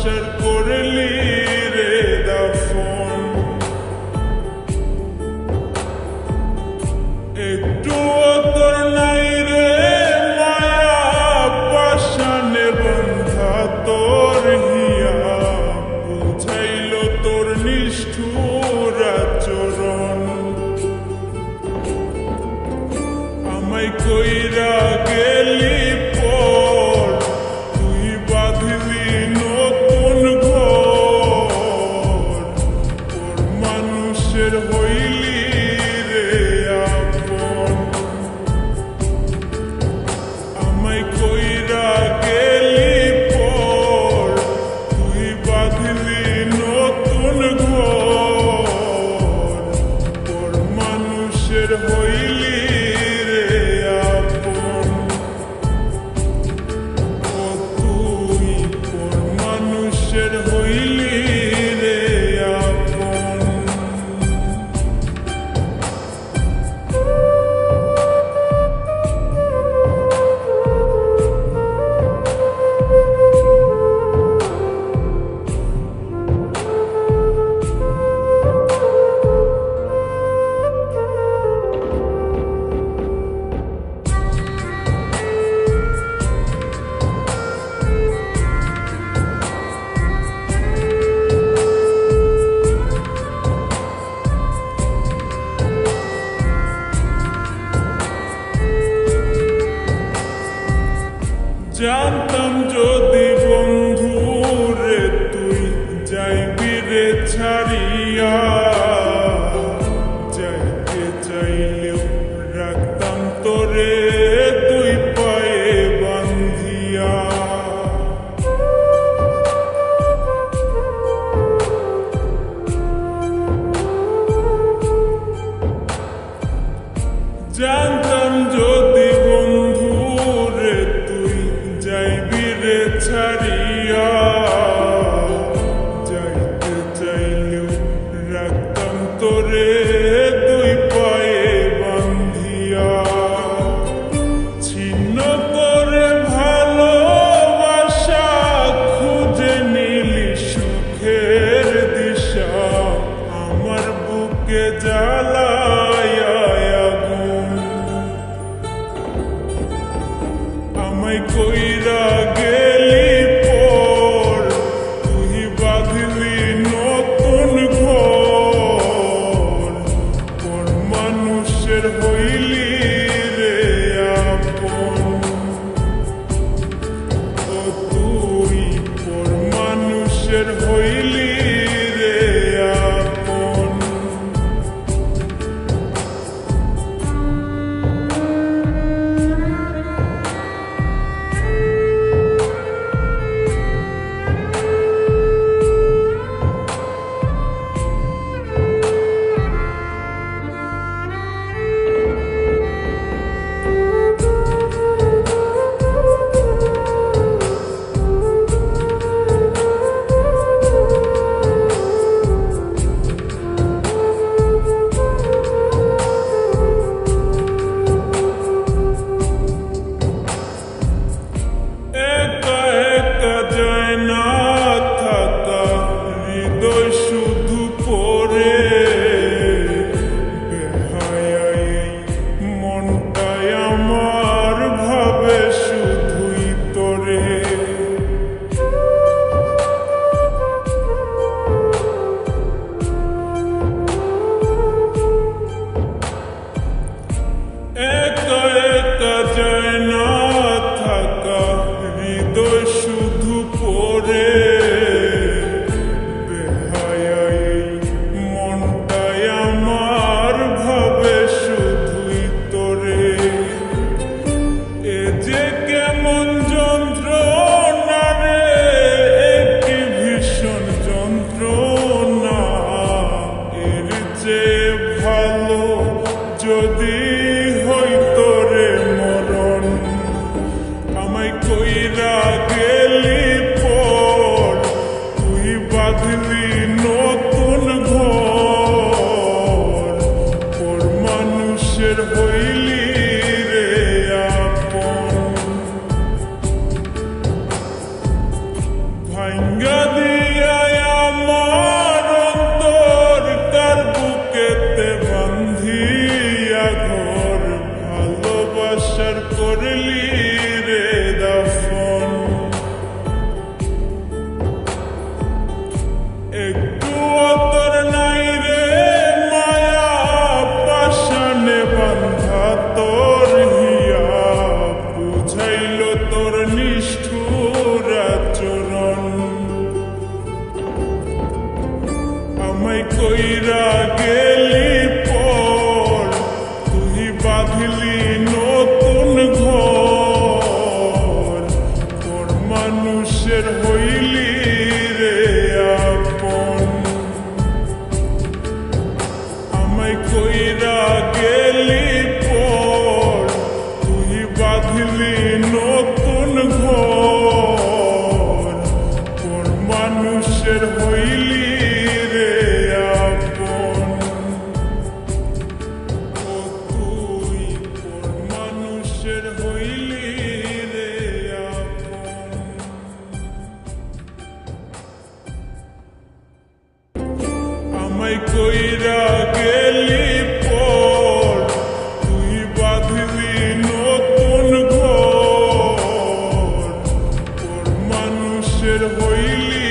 বাসার করলি রে দাফন। একটু তোর নাই রে মায়া পাশানে বন্ধা তোর হিয়া, বুঝাইল তোর নিষ্ঠুর আচরণ। আমায় কইরা গেলি পর তুই বাঁধলি নতুন ঘর, তোর মানুষের হইলি রে আপন। আমায় কইরা গেলি পর তুই বাঁধলি নতুন ঘর, তোর মানুষের হইলি রে আপন। ও তুই তোর মানুষের হইলি রে আপন। জানতাম যদি বন্ধু রে তুই যাইবি রে ছাড়িয়া, যাইতে চাইলেও রাখতাম তোরে তুই পায়ে বান্ধিয়া। জানতাম যদি বন্ধু রে তুই যাইবি রে ছাড়িয়া, যাইতে চাইলেও রাখতাম তোরে তুই পায়ে বান্ধিয়া। ছিন্ন করে ভালোবাসা খুঁজে নিলি সুখের দিশা, আমার বুকে জ্বালায় আগুন। আমায় কইরা গেলি পর তুই বাঁধলি নতুন ঘর, তোর মানুষের হইলি রে আপন। ও তুই তোর মানুষের হইলি রে আপন। একা একা যায় না থাকা, হৃদয় শুধু পড়ে বেহায়াই মনটাই আমার ভাবে শুধুই তোরে। একা একা যায় না থাকা, হৃদয় শুধু পড়ে বেহায়াই মনটাই আমার ভাবে শুধুই তোরে। এ যে কেমন যন্ত্রণা রে, একটি ভীষণ যন্ত্রণা, এর যে ভালো যদি হইতো রে মরণ। আমায় কইরা গেলি পর তুই বাঁধলি নতুন ঘর, তোর মানুষের হইলি রে আপন। ভাঙ্গা একটু অতর নাই রে মায়া পাশানে বান্ধা তোর হিয়া বুঝাইল তোর নিষ্ঠুর আচরণ আমায় কইরা গেলি পর তুই বাঁধলি নতুন ঘর তোর মানুষের হইলি রে আপন আমায় কইরা গেলি পর তুই বাঁধলি নতুন ঘর তোর মানুষের হইলি রে আপন ও তুই তোর মানুষের হইলি রে আপন আমায় কইরা গেলি পর তুই বাঁধলি নতুন ঘর তোর মানুষের হইলি